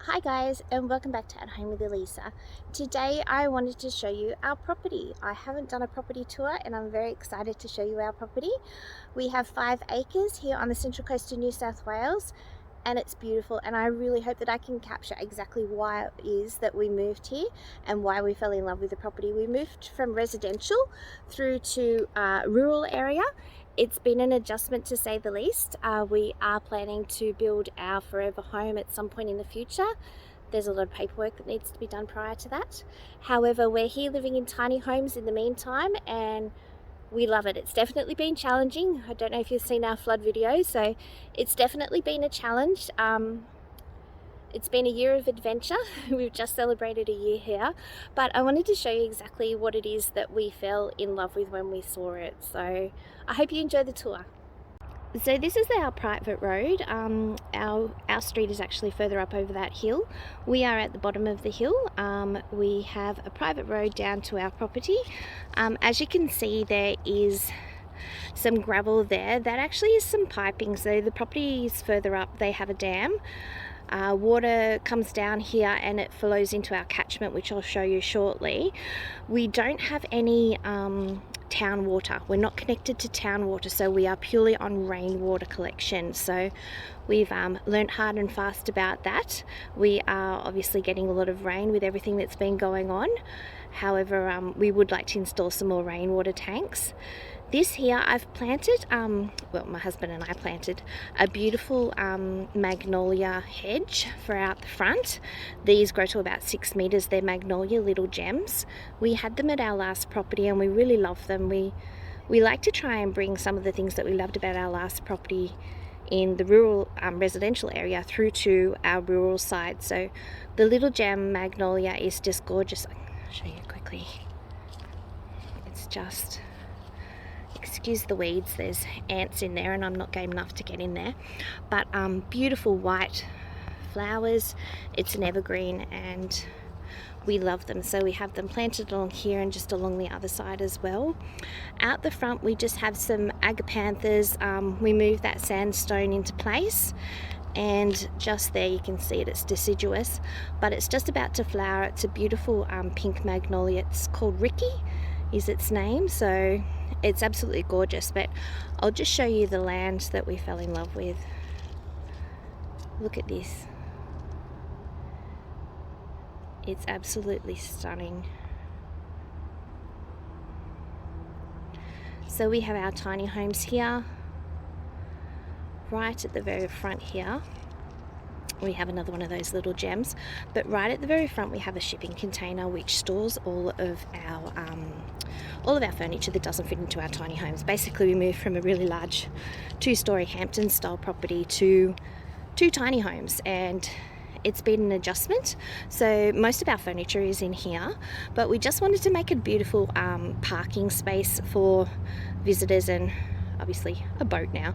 Hi guys, and welcome back to At Home with Elisa. Today I wanted to show you our property. I haven't done a property tour and I'm very excited to show you our property. We have 5 acres here on the Central Coast of New South Wales and it's beautiful, and I really hope that I can capture exactly why it is that we moved here and why we fell in love with the property. We moved from residential through to rural area. It's been an adjustment to say the least. We are planning to build our forever home at some point in the future. There's a lot of paperwork that needs to be done prior to that. However, we're here living in tiny homes in the meantime and we love it. It's definitely been challenging. I don't know if you've seen our flood video, so it's definitely been a challenge. It's been a year of adventure. We've just celebrated a year here, but I wanted to show you exactly what it is that we fell in love with when we saw it. So I hope you enjoy the tour. So this is our private road. Our street is actually further up over that hill. We are at the bottom of the hill. We have a private road down to our property. As you can see, there is some gravel there. That actually is some piping. So the property is further up. They have a dam. Water comes down here and it flows into our catchment, which I'll show you shortly. We don't have any town water. We're not connected to town water, so we are purely on rainwater collection. So we've learnt hard and fast about that. We are obviously getting a lot of rain with everything that's been going on. However, we would like to install some more rainwater tanks. This here I've planted, well, my husband and I planted a beautiful magnolia hedge for out the front. These grow to about 6 meters. They're magnolia little gems. We had them at our last property and we really love them. We like to try and bring some of the things that we loved about our last property in the rural residential area through to our rural side. So the little gem magnolia is just gorgeous. I'll show you quickly. It's just... excuse the weeds, there's ants in there and I'm not game enough to get in there, but beautiful white flowers. It's an evergreen and we love them, so we have them planted along here and just along the other side as well. Out the front we just have some agapanthus. We moved that sandstone into place and just there you can see it, it's deciduous but it's just about to flower. It's a beautiful pink magnolia. It's called Ricky is its name, so it's absolutely gorgeous. But I'll just show you the land that we fell in love with. Look at this, it's absolutely stunning. So we have our tiny homes here. Right at the very front here we have another one of those little gems, but right at the very front we have a shipping container which stores all of our furniture that doesn't fit into our tiny homes. Basically we moved from a really large 2-story Hampton style property to 2 tiny homes and it's been an adjustment. So most of our furniture is in here, but we just wanted to make a beautiful parking space for visitors and obviously a boat now.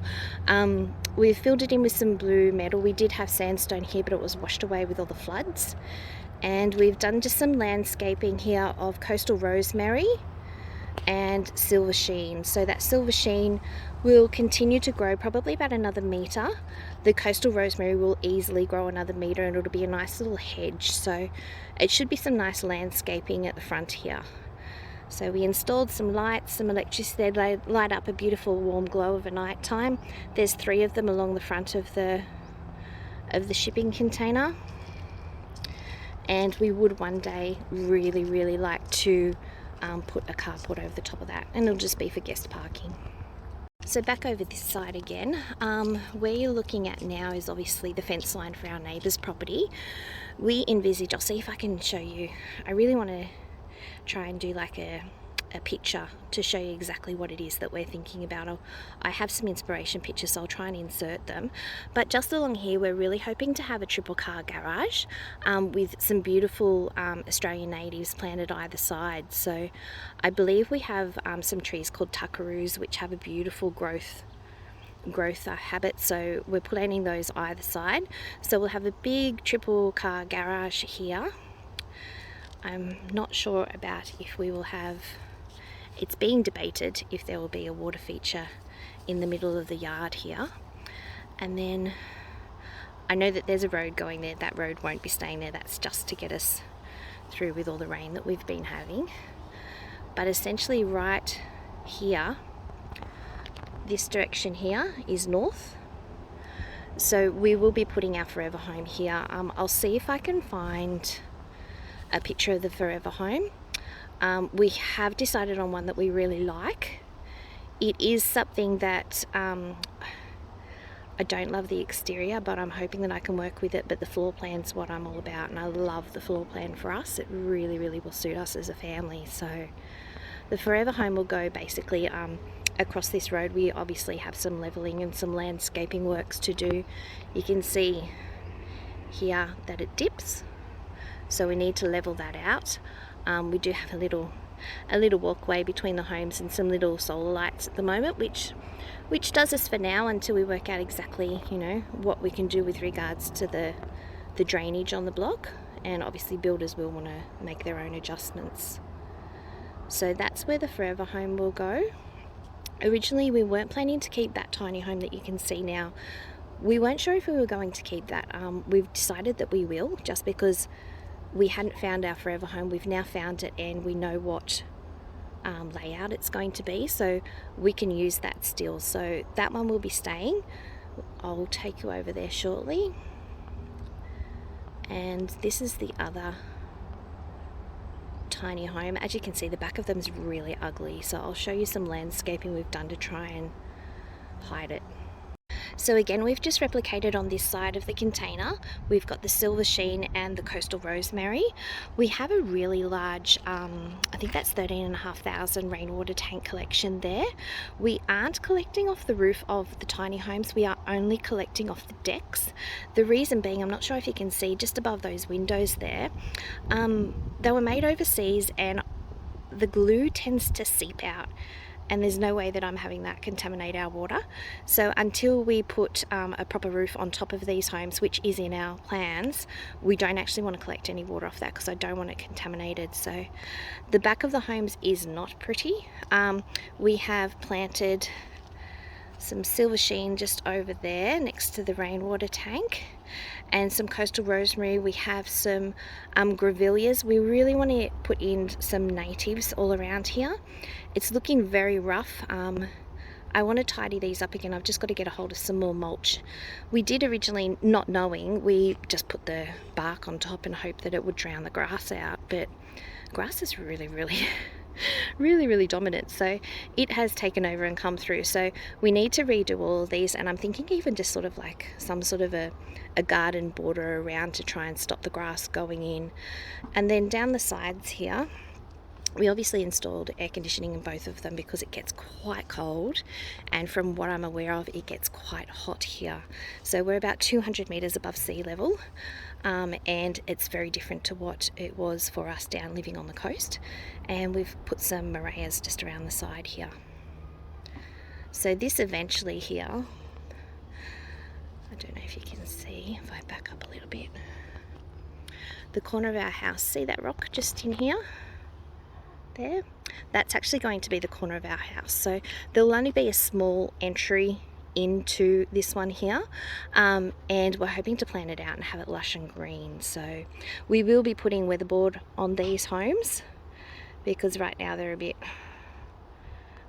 We've filled it in with some blue metal. We did have sandstone here but it was washed away with all the floods, and we've done just some landscaping here of coastal rosemary and silver sheen. So that silver sheen will continue to grow probably about another meter. The coastal rosemary will easily grow another meter and it'll be a nice little hedge, so it should be some nice landscaping at the front here. So we installed some lights, some electricity. They light up a beautiful warm glow of a night time. There's 3 of them along the front of the shipping container, and we would one day really like to put a carport over the top of that, and it'll just be for guest parking. So back over this side again, where you're looking at now is obviously the fence line for our neighbour's property. We envisage, I'll see if I can show you, I really want to try and do like a picture to show you exactly what it is that we're thinking about. I have some inspiration pictures, so I'll try and insert them. But just along here we're really hoping to have a triple car garage with some beautiful Australian natives planted either side. So I believe we have some trees called tuckaroos which have a beautiful growth habit, so we're planting those either side. So we'll have a big triple car garage here. I'm not sure about if we will have, it's being debated if there will be a water feature in the middle of the yard here. And then I know that there's a road going there. That road won't be staying there. That's just to get us through with all the rain that we've been having. But essentially right here, this direction here is north. So we will be putting our forever home here. I'll see if I can find a picture of the forever home. We have decided on one that we really like. It is something that I don't love the exterior, but I'm hoping that I can work with it. But the floor plan's what I'm all about, and I love the floor plan for us. It really, really will suit us as a family. So the forever home will go basically across this road. We obviously have some leveling and some landscaping works to do. You can see here that it dips, so we need to level that out. We do have a little walkway between the homes and some little solar lights at the moment, which does us for now until we work out exactly, you know, what we can do with regards to the drainage on the block. And obviously builders will want to make their own adjustments. So that's where the forever home will go. Originally we weren't planning to keep that tiny home that you can see now. We weren't sure if we were going to keep that. We've decided that we will, just because we hadn't found our forever home. We've now found it, and we know what layout it's going to be, so we can use that still. So that one will be staying. I'll take you over there shortly. And this is the other tiny home. As you can see, the back of them is really ugly, so I'll show you some landscaping we've done to try and hide it. So again, we've just replicated on this side of the container. We've got the silver sheen and the coastal rosemary. We have a really large, I think that's 13,500 rainwater tank collection there. We aren't collecting off the roof of the tiny homes. We are only collecting off the decks. The reason being, I'm not sure if you can see just above those windows there, they were made overseas and the glue tends to seep out. And there's no way that I'm having that contaminate our water. So until we put a proper roof on top of these homes, which is in our plans, we don't actually want to collect any water off that because I don't want it contaminated. So the back of the homes is not pretty. We have planted some silver sheen just over there next to the rainwater tank, and some coastal rosemary. We have some grevilleas. We really want to put in some natives all around here. It's looking very rough. I want to tidy these up again. I've just got to get a hold of some more mulch. We did originally, not knowing, we just put the bark on top and hoped that it would drown the grass out, but grass is really really dominant, so it has taken over and come through. So we need to redo all of these, and I'm thinking even just sort of like some sort of a garden border around to try and stop the grass going in. And then down the sides here, we obviously installed air conditioning in both of them because it gets quite cold, and from what I'm aware of, it gets quite hot here. So we're about 200 meters above sea level, and it's very different to what it was for us down living on the coast. And we've put some Marias just around the side here. So this eventually here, I don't know if you can see, if I back up a little bit, the corner of our house, see that rock just in here? There, that's actually going to be the corner of our house. So there'll only be a small entry into this one here, and we're hoping to plan it out and have it lush and green. So we will be putting weatherboard on these homes because right now they're a bit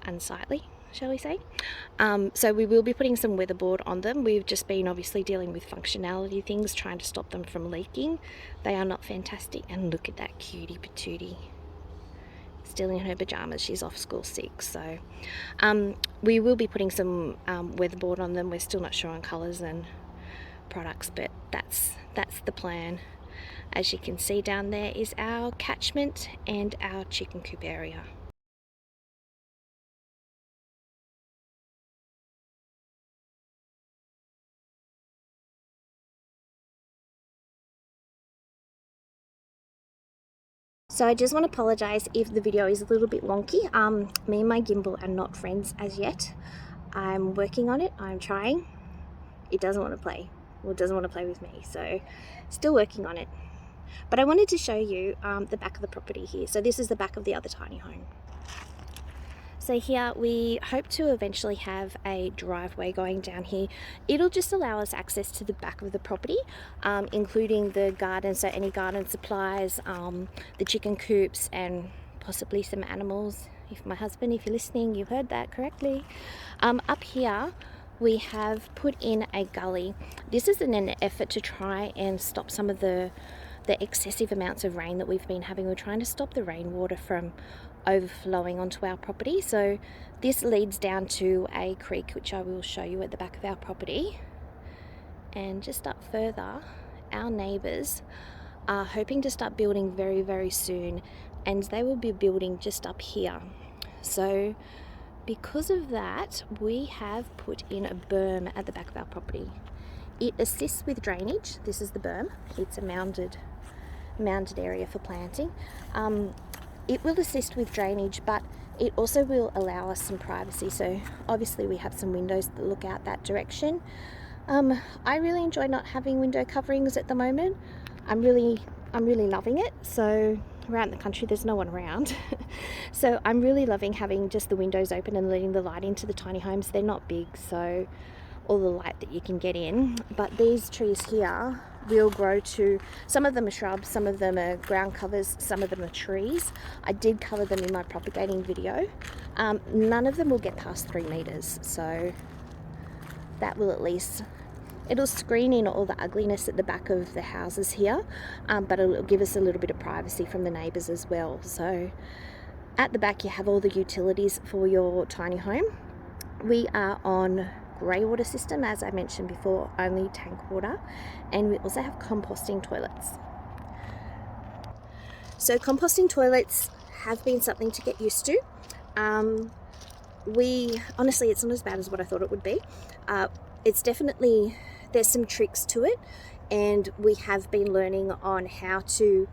unsightly, shall we say. So we will be putting some weatherboard on them. We've just been obviously dealing with functionality things, trying to stop them from leaking. They are not fantastic. And look at that cutie patootie, still in her pajamas. She's off school sick. So we will be putting some weatherboard on them. We're still not sure on colours and products, but that's the plan. As you can see down there is our catchment and our chicken coop area. So I just want to apologise if the video is a little bit wonky. Me and my gimbal are not friends as yet. I'm working on it, I'm trying. It doesn't want to play. Well, it doesn't want to play with me, so still working on it. But I wanted to show you the back of the property here. So this is the back of the other tiny home. So here we hope to eventually have a driveway going down here. It'll just allow us access to the back of the property, including the garden, so any garden supplies, the chicken coops, and possibly some animals. If my husband, if you're listening, you heard that correctly. Up here we have put in a gully. This is in an effort to try and stop some of the excessive amounts of rain that we've been having. We're trying to stop the rainwater from overflowing onto our property. So this leads down to a creek, which I will show you at the back of our property. And just up further, our neighbours are hoping to start building very, very soon, and they will be building just up here. So because of that, we have put in a berm at the back of our property. It assists with drainage. This is the berm. It's a mounded area for planting. It will assist with drainage, but it also will allow us some privacy. So obviously we have some windows that look out that direction. I really enjoy not having window coverings at the moment. I'm really loving it. So around the country there's no one around. So I'm really loving having just the windows open and letting the light into the tiny homes. They're not big, so all the light that you can get in. But these trees here will grow to, some of them are shrubs, some of them are ground covers, some of them are trees. I did cover them in my propagating video. None of them will get past 3 meters, so that will at least, it'll screen in all the ugliness at the back of the houses here, but it'll give us a little bit of privacy from the neighbours as well. So at the back you have all the utilities for your tiny home. We are on grey water system, as I mentioned before, only tank water, and we also have composting toilets. So composting toilets have been something to get used to. Honestly, it's not as bad as what I thought it would be. It's definitely, there's some tricks to it, and we have been learning on how to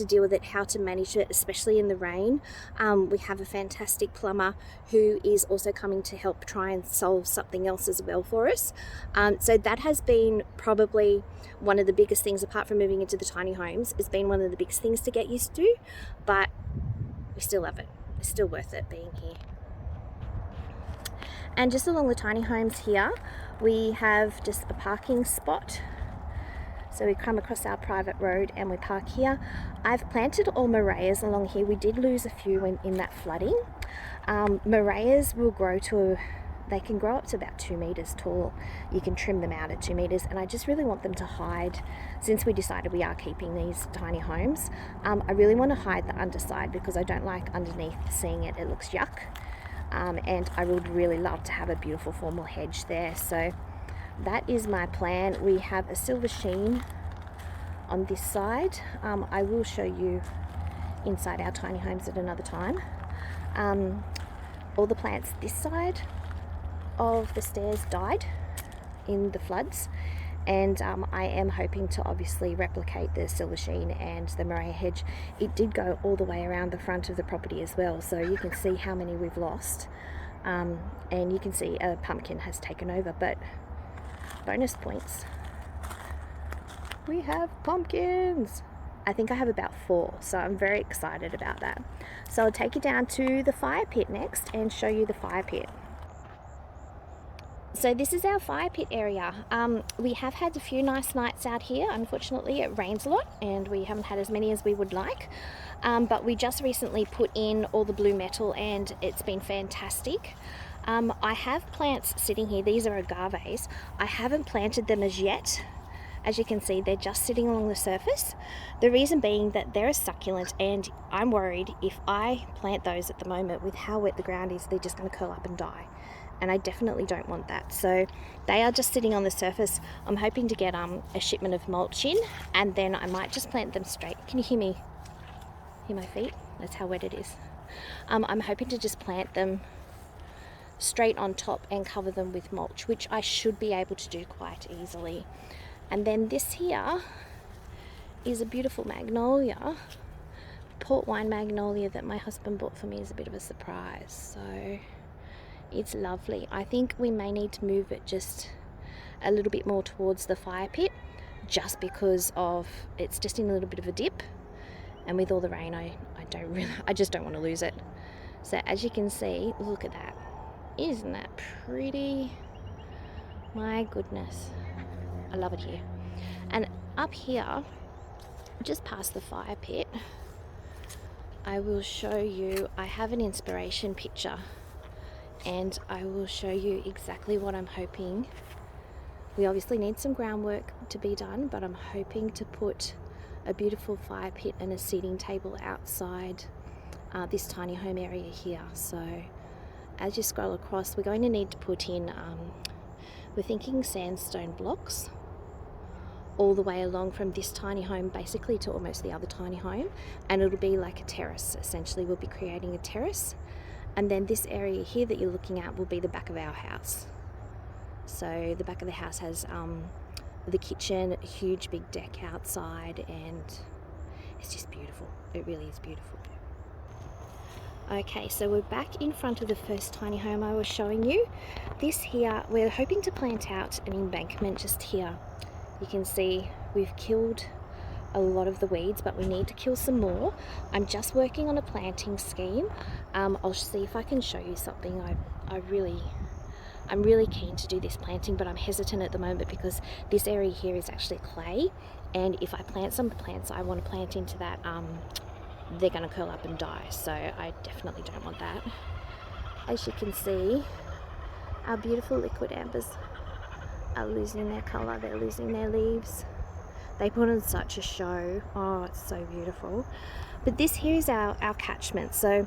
deal with it, how to manage it, especially in the rain. We have a fantastic plumber who is also coming to help try and solve something else as well for us. So that has been probably one of the biggest things, apart from moving into the tiny homes, it's been one of the biggest things to get used to, but we still love it. It's still worth it being here. And just along the tiny homes here, we have just a parking spot. So we come across our private road and we park here. I've planted all Moreas along here. We did lose a few in that flooding. Moreas will grow to, they can grow up to about 2 meters tall. You can trim them out at 2 meters, and I just really want them to hide, since we decided we are keeping these tiny homes. I really want to hide the underside because I don't like underneath seeing it. It looks yuck. And I would really love to have a beautiful formal hedge there. So that is my plan. We have a silver sheen on this side. I will show you inside our tiny homes at another time. All the plants this side of the stairs died in the floods, and I am hoping to obviously replicate the silver sheen and the Morea hedge. It did go all the way around the front of the property as well, so you can see how many we've lost, and you can see a pumpkin has taken over. But bonus points, we have pumpkins. I think I have about 4, so I'm very excited about that. So I'll take you down to the fire pit next and show you the fire pit. So this is our fire pit area. We have had a few nice nights out here. Unfortunately, it rains a lot and we haven't had as many as we would like. But we just recently put in all the blue metal and it's been fantastic. I have plants sitting here. These are agaves. I haven't planted them as yet. As you can see, they're just sitting along the surface. The reason being that they're a succulent, and I'm worried if I plant those at the moment with how wet the ground is, they're just going to curl up and die. And I definitely don't want that. So they are just sitting on the surface. I'm hoping to get a shipment of mulch in, and then I might just plant them straight. Can you hear me? Hear my feet? That's how wet it is. I'm hoping to just plant them straight on top and cover them with mulch, which I should be able to do quite easily. And then this here is a beautiful magnolia, port wine magnolia, that my husband bought for me as a bit of a surprise. So it's lovely. I think we may need to move it just a little bit more towards the fire pit, just because of it's just in a little bit of a dip, and with all the rain I just don't want to lose it. So as you can see, look at that. Isn't that pretty? My goodness, I love it here. And up here, just past the fire pit, I will show you, I have an inspiration picture, and I will show you exactly what I'm hoping. We obviously need some groundwork to be done, but I'm hoping to put a beautiful fire pit and a seating table outside this tiny home area here. So as you scroll across, we're going to need to put in, we're thinking sandstone blocks all the way along from this tiny home basically to almost the other tiny home, and it'll be like a terrace. Essentially we'll be creating a terrace, and then this area here that you're looking at will be the back of our house. So the back of the house has the kitchen, a huge big deck outside, and it's just beautiful. It really is beautiful. Okay, so we're back in front of the first tiny home I was showing you. This here, we're hoping to plant out an embankment just here. You can see we've killed a lot of the weeds, but we need to kill some more. I'm just working on a planting scheme. I'll see if I can show you something. I'm really keen to do this planting, but I'm hesitant at the moment because this area here is actually clay, and if I plant some plants I want to plant into that, they're going to curl up and die, so I definitely don't want that. As you can see, our beautiful liquid ambers are losing their colour, they're losing their leaves. They put on such a show. Oh, it's so beautiful. But this here is our catchment. So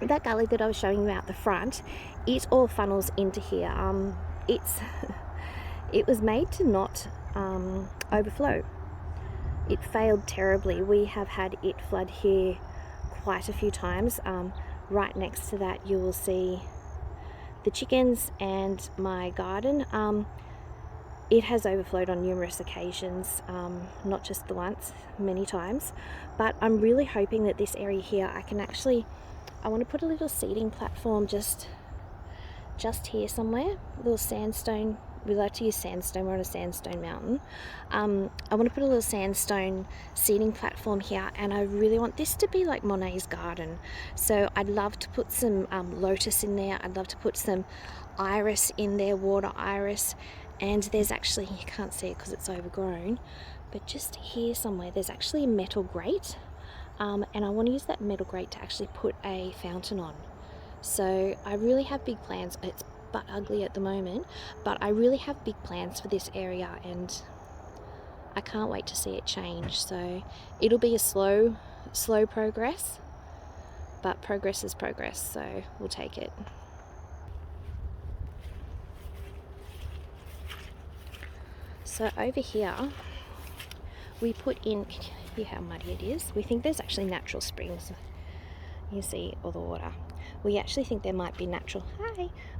that gully that I was showing you out the front, it all funnels into here. It was made to not overflow. It failed terribly. We have had it flood here quite a few times. Right next to that you will see the chickens and my garden. It has overflowed on numerous occasions, not just the once, many times. But I'm really hoping that this area here I want to put a little seating platform just here somewhere, a little sandstone. We like to use sandstone, we're on a sandstone mountain. I want to put a little sandstone seating platform here, and I really want this to be like Monet's garden. So I'd love to put some lotus in there, I'd love to put some iris in there, water iris, and there's actually, you can't see it because it's overgrown, but just here somewhere there's actually a metal grate, and I want to use that metal grate to actually put a fountain on. So I really have big plans. It's but ugly at the moment, but I really have big plans for this area, and I can't wait to see it change. So it'll be a slow progress, but progress is progress, so we'll take it. So over here we put in, can you hear how muddy it is? We think there's actually natural springs. You see all the water. We actually think there might be natural,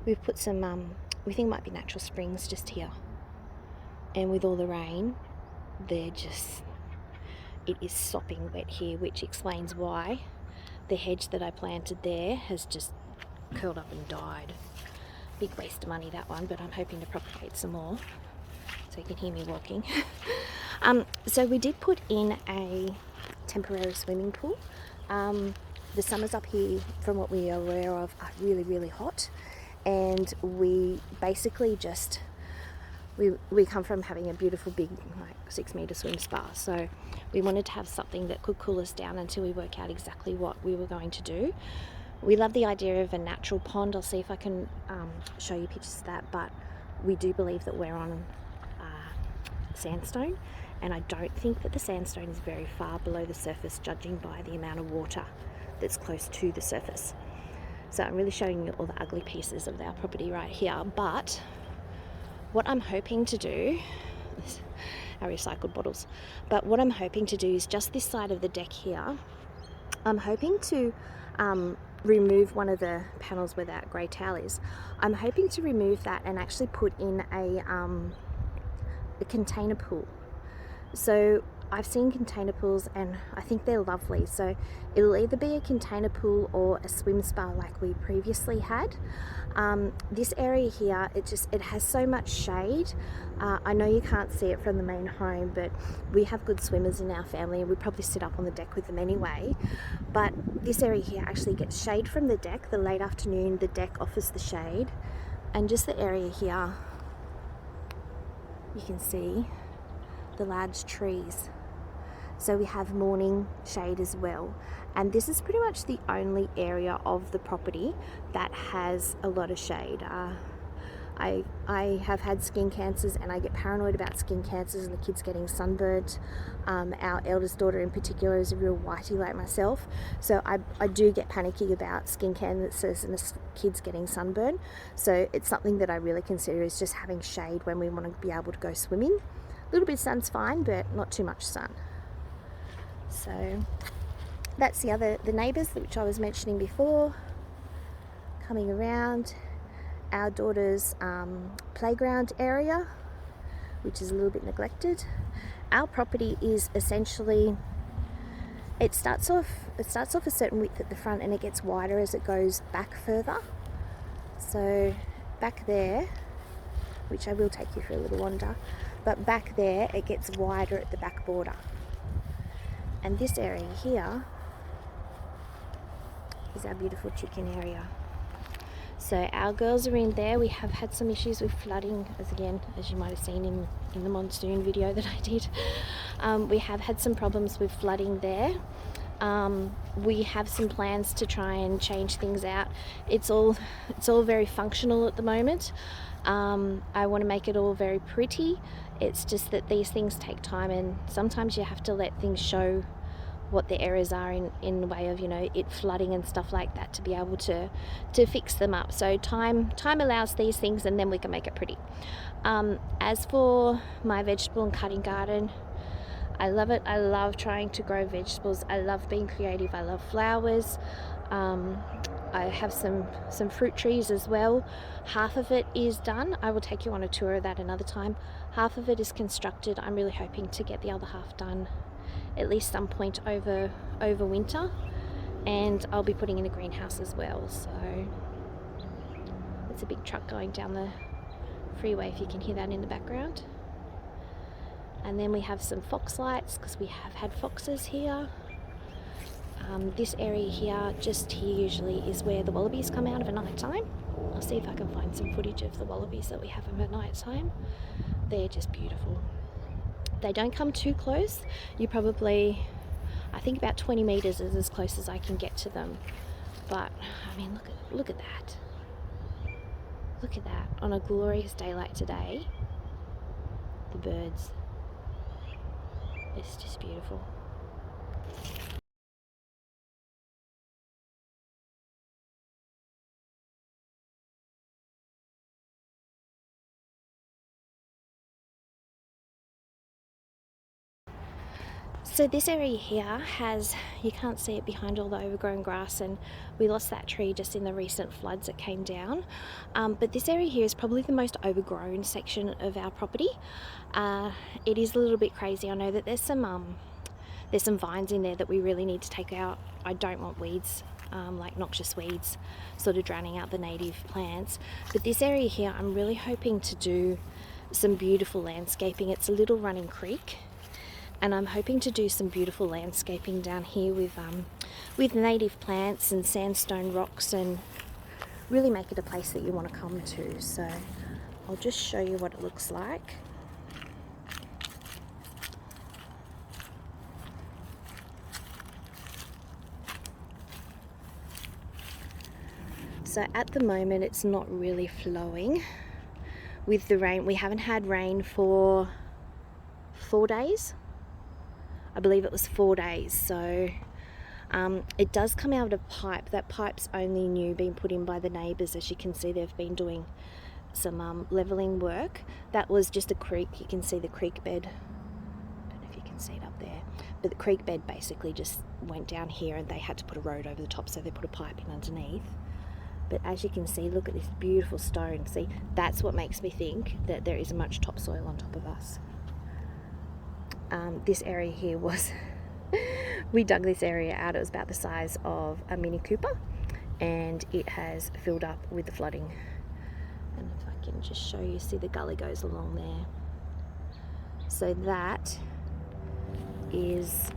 we've put some, we think might be natural springs just here. And with all the rain, it is sopping wet here, which explains why the hedge that I planted there has just curled up and died. Big waste of money, that one, but I'm hoping to propagate some more so you can hear me walking. So we did put in a temporary swimming pool. The summers up here, from what we are aware of, are really, really hot, and we basically just, we come from having a beautiful big, like 6-meter swim spa, so we wanted to have something that could cool us down until we work out exactly what we were going to do. We love the idea of a natural pond. I'll see if I can show you pictures of that, but we do believe that we're on sandstone, and I don't think that the sandstone is very far below the surface, judging by the amount of water that's close to the surface. So I'm really showing you all the ugly pieces of our property right here, but what I'm hoping to do, our recycled bottles, but what I'm hoping to do is just this side of the deck here, I'm hoping to remove one of the panels where that grey towel is. I'm hoping to remove that and actually put in a container pool. So I've seen container pools and I think they're lovely. So it'll either be a container pool or a swim spa like we previously had. This area here, it has so much shade. I know you can't see it from the main home, but we have good swimmers in our family and we probably sit up on the deck with them anyway. But this area here actually gets shade from the deck. The late afternoon, the deck offers the shade, and just the area here, you can see the large trees. So we have morning shade as well, and this is pretty much the only area of the property that has a lot of shade. I have had skin cancers and I get paranoid about skin cancers and the kids getting sunburned. Our eldest daughter in particular is a real whitey like myself, so I do get panicky about skin cancers and the kids getting sunburned. So it's something that I really consider is just having shade when we want to be able to go swimming. A little bit of sun's fine, but not too much sun. So that's the neighbours which I was mentioning before coming around. Our daughter's playground area, which is a little bit neglected. Our property is essentially, it starts off a certain width at the front and it gets wider as it goes back further. So back there, which I will take you for a little wander, but back there it gets wider at the back border. And this area here is our beautiful chicken area. So our girls are in there. We have had some issues with flooding, as you might have seen in the monsoon video that I did. We have had some problems with flooding there. We have some plans to try and change things out. It's all very functional at the moment. I want to make it all very pretty. It's just that these things take time, and sometimes you have to let things show what the errors are in the way of, you know, it flooding and stuff like that, to be able to fix them up. So time allows these things, and then we can make it pretty. As for my vegetable and cutting garden, I love it. I love trying to grow vegetables. I love being creative. I love flowers. I have some fruit trees as well. Half of it is done. I will take you on a tour of that another time. Half of it is constructed. I'm really hoping to get the other half done at least some point over winter, and I'll be putting in a greenhouse as well. So it's a big truck going down the freeway, if you can hear that in the background. And then we have some fox lights because we have had foxes here. This area here, just here, usually is where the wallabies come out of at night time. I'll see if I can find some footage of the wallabies that we have at night time. They're just beautiful. They don't come too close. You probably, I think about 20 meters is as close as I can get to them. But I mean, look at that. Look at that. On a glorious day like today, the birds. It's just beautiful. So this area here has, you can't see it behind all the overgrown grass, and we lost that tree just in the recent floods that came down. But this area here is probably the most overgrown section of our property. It is a little bit crazy. I know that there's some vines in there that we really need to take out. I don't want weeds, like noxious weeds, sort of drowning out the native plants. But this area here, I'm really hoping to do some beautiful landscaping. It's a little running creek, and I'm hoping to do some beautiful landscaping down here with native plants and sandstone rocks, and really make it a place that you want to come to. So I'll just show you what it looks like. So at the moment it's not really flowing with the rain. We haven't had rain for 4 days. I believe it was 4 days. So it does come out of a pipe. That pipe's only new, being put in by the neighbours. As you can see, they've been doing some levelling work. That was just a creek. You can see the creek bed. I don't know if you can see it up there. But the creek bed basically just went down here, and they had to put a road over the top, so they put a pipe in underneath. But as you can see, look at this beautiful stone. See, that's what makes me think that there isn't much topsoil on top of us. This area here was, we dug this area out, it was about the size of a Mini Cooper, and it has filled up with the flooding. And if I can just show you, see the gully goes along there. So that is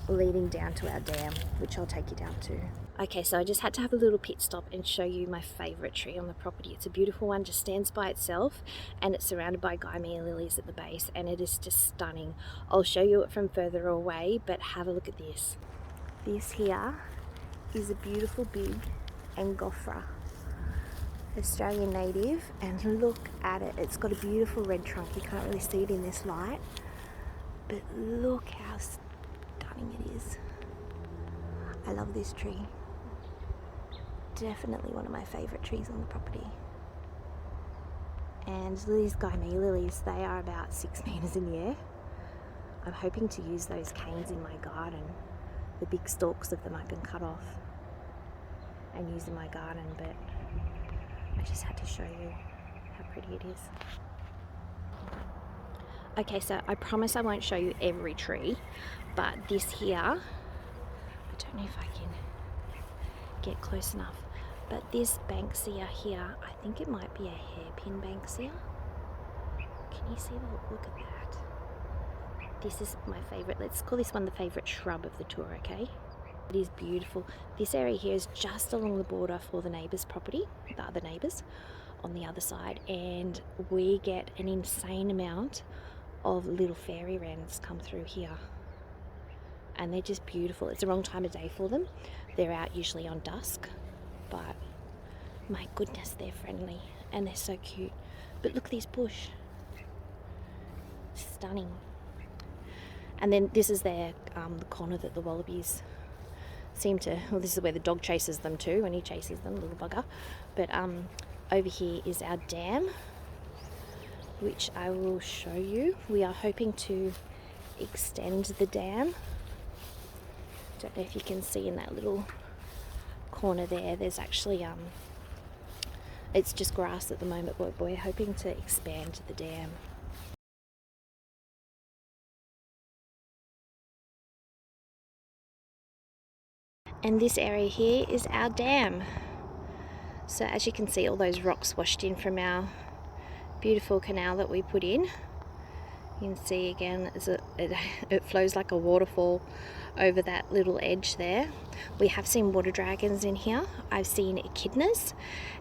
leading down to our dam, which I'll take you down to. Okay, so I just had to have a little pit stop and show you my favourite tree on the property. It's a beautiful one, just stands by itself, and it's surrounded by Gymea lilies at the base, and it is just stunning. I'll show you it from further away, but have a look at this. This here is a beautiful big Angophora, Australian native, and look at it. It's got a beautiful red trunk. You can't really see it in this light, but look how stunning it is. I love this tree. Definitely one of my favourite trees on the property. And these Gymea lilies, they are about 6 metres in the air. I'm hoping to use those canes in my garden. The big stalks of them I can cut off and use in my garden, but I just had to show you how pretty it is. Okay, so I promise I won't show you every tree, but this here, I don't know if I can get close enough, but this Banksia here, I think it might be a hairpin Banksia. Can you see the look at that? This is my favourite. Let's call this one the favourite shrub of the tour, okay? It is beautiful. This area here is just along the border for the neighbour's property, the other neighbours on the other side, and we get an insane amount of little fairy wrens come through here, and they're just beautiful. It's the wrong time of day for them. They're out usually on dusk, but my goodness, they're friendly and they're so cute. But look at this bush, stunning. And then this is the corner that the wallabies seem to, well, this is where the dog chases them too, when he chases them, little bugger. But over here is our dam, which I will show you. We are hoping to extend the dam. Don't know if you can see in that little corner there, there's actually it's just grass at the moment, but we're hoping to expand the dam. And this area here is our dam. So as you can see, all those rocks washed in from our beautiful canal that we put in. You can see again, it flows like a waterfall over that little edge there. We have seen water dragons in here. I've seen echidnas,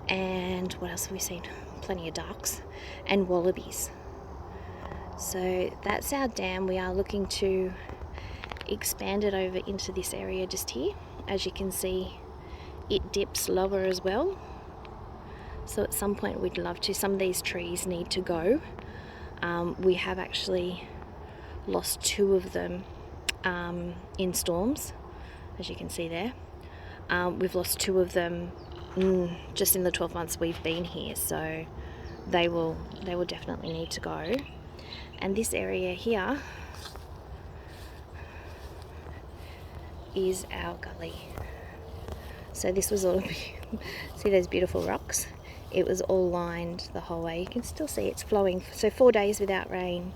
and what else have we seen? Plenty of ducks and wallabies. So that's our dam. We are looking to expand it over into this area just here. As you can see, it dips lower as well. So at some point we'd love to. Some of these trees need to go. We have actually lost 2 of them in storms, as you can see there. We've lost 2 of them just in the 12 months we've been here, so they will definitely need to go. And this area here is our gully. So this was all see those beautiful rocks? It was all lined the whole way. You can still see it's flowing. So 4 days without rain,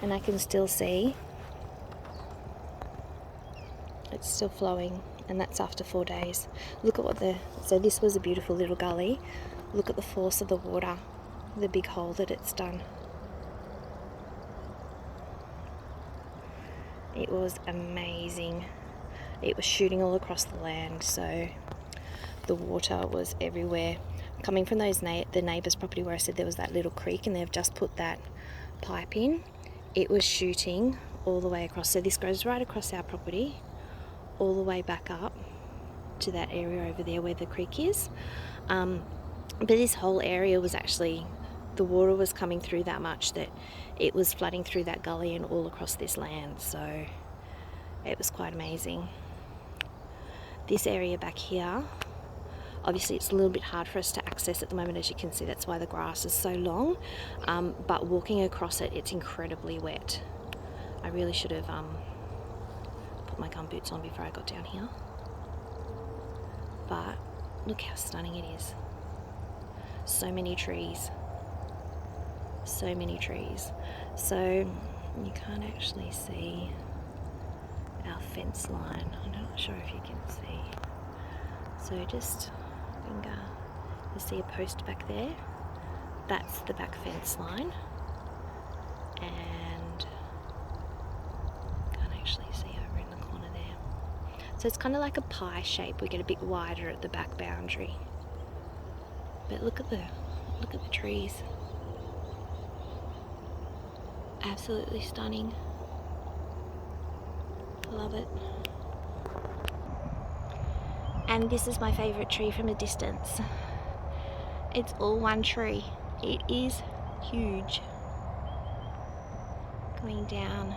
and I can still see it's still flowing, and that's after 4 days. Look at so this was a beautiful little gully. Look at the force of the water, the big hole that it's done. It was amazing. It was shooting all across the land, so the water was everywhere. Coming from the neighbour's property where I said there was that little creek and they've just put that pipe in, it was shooting all the way across. So this goes right across our property, all the way back up to that area over there where the creek is. But this whole area was actually, the water was coming through that much that it was flooding through that gully and all across this land. So it was quite amazing. This area back here, obviously it's a little bit hard for us to access at the moment, as you can see. That's why the grass is so long, but walking across it, it's incredibly wet. I really should have put my gumboots on before I got down here, but look how stunning it is. So many trees, so many trees. So you can't actually see our fence line. I'm not sure if you can see. So just finger, you see a post back there? That's the back fence line. And can't actually see over in the corner there. So it's kind of like a pie shape. We get a bit wider at the back boundary. But look at the trees. Absolutely stunning. Love it. And this is my favourite tree from a distance. It's all one tree. It is huge. Going down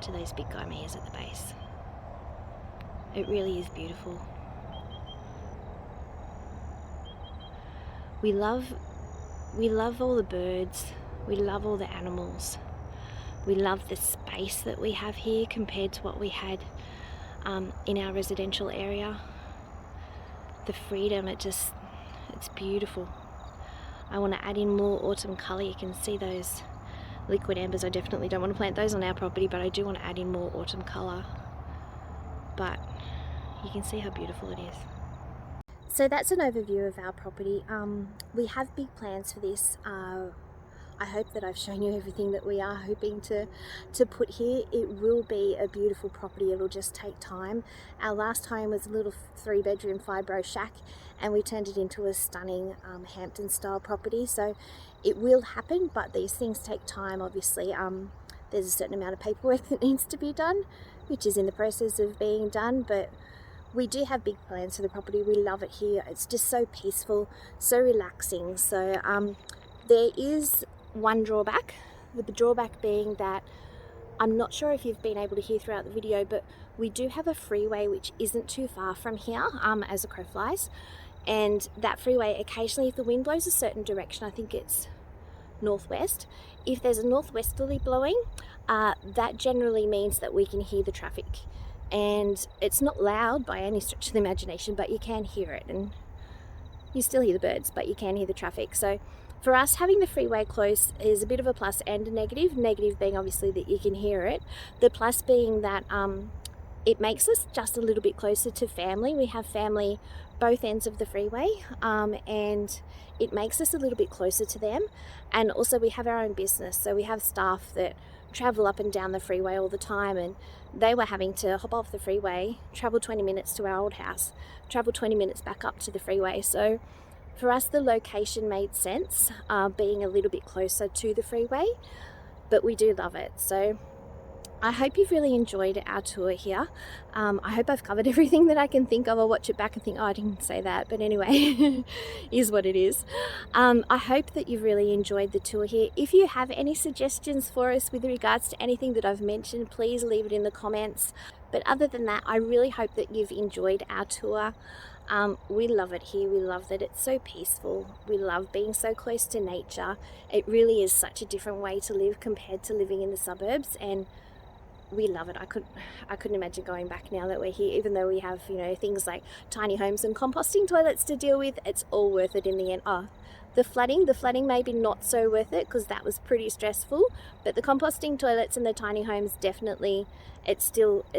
to those big gymnasias at the base. It really is beautiful. We love all the birds. We love all the animals. We love the space that we have here compared to what we had in our residential area. The freedom, it's beautiful. I want to add in more autumn colour. You can see those liquid ambers. I definitely don't want to plant those on our property, but I do want to add in more autumn colour. But you can see how beautiful it is. So that's an overview of our property. We have big plans for this. I hope that I've shown you everything that we are hoping to put here. It will be a beautiful property. It'll just take time. Our last home was a little 3-bedroom 5-row shack, and we turned it into a stunning Hampton style property. So it will happen, but these things take time. Obviously, there's a certain amount of paperwork that needs to be done, which is in the process of being done, but we do have big plans for the property. We love it here. It's just so peaceful, so relaxing. So there is one drawback, the drawback being that I'm not sure if you've been able to hear throughout the video, but we do have a freeway which isn't too far from here as a crow flies, and that freeway occasionally, if the wind blows a certain direction, I think it's northwest, if there's a northwesterly blowing, that generally means that we can hear the traffic, and it's not loud by any stretch of the imagination, but you can hear it, and you still hear the birds, but you can hear the traffic. So for us, having the freeway close is a bit of a plus and a negative. Negative being obviously that you can hear it. The plus being that it makes us just a little bit closer to family. We have family both ends of the freeway, and it makes us a little bit closer to them. And also we have our own business, so we have staff that travel up and down the freeway all the time, and they were having to hop off the freeway, travel 20 minutes to our old house, travel 20 minutes back up to the freeway. So for us, the location made sense, being a little bit closer to the freeway, but we do love it. So I hope you've really enjoyed our tour here. I hope I've covered everything that I can think of. I'll watch it back and think, oh, I didn't say that, but anyway, is what it is. I hope that you've really enjoyed the tour here. If you have any suggestions for us with regards to anything that I've mentioned, please leave it in the comments. But other than that, I really hope that you've enjoyed our tour. We love it here. We love that it's so peaceful. We love being so close to nature. It really is such a different way to live compared to living in the suburbs, and we love it. I couldn't imagine going back now that we're here, even though we have, you know, things like tiny homes and composting toilets to deal with. It's all worth it in the end. The flooding maybe not so worth it, because that was pretty stressful, but the composting toilets and the tiny homes, definitely, it's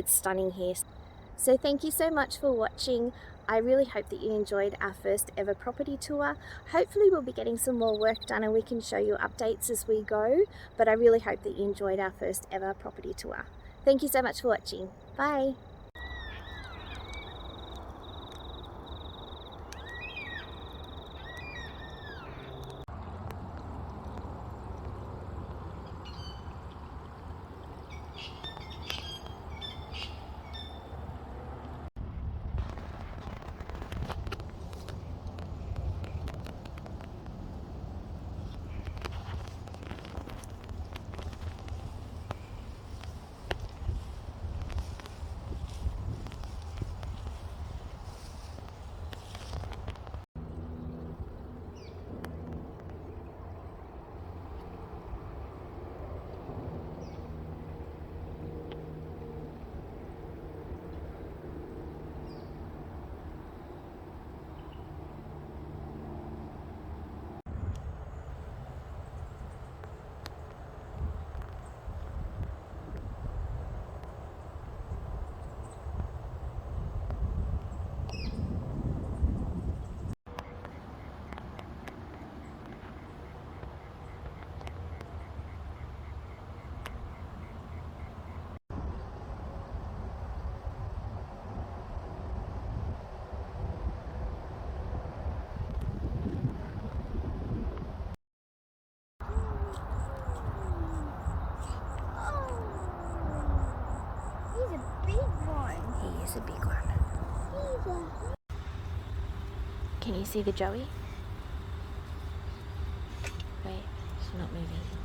stunning here. So thank you so much for watching. I really hope that you enjoyed our first ever property tour. Hopefully we'll be getting some more work done and we can show you updates as we go, but I really hope that you enjoyed our first ever property tour. Thank you so much for watching. Bye. There's a big one. Can you see the joey? Wait, she's not moving.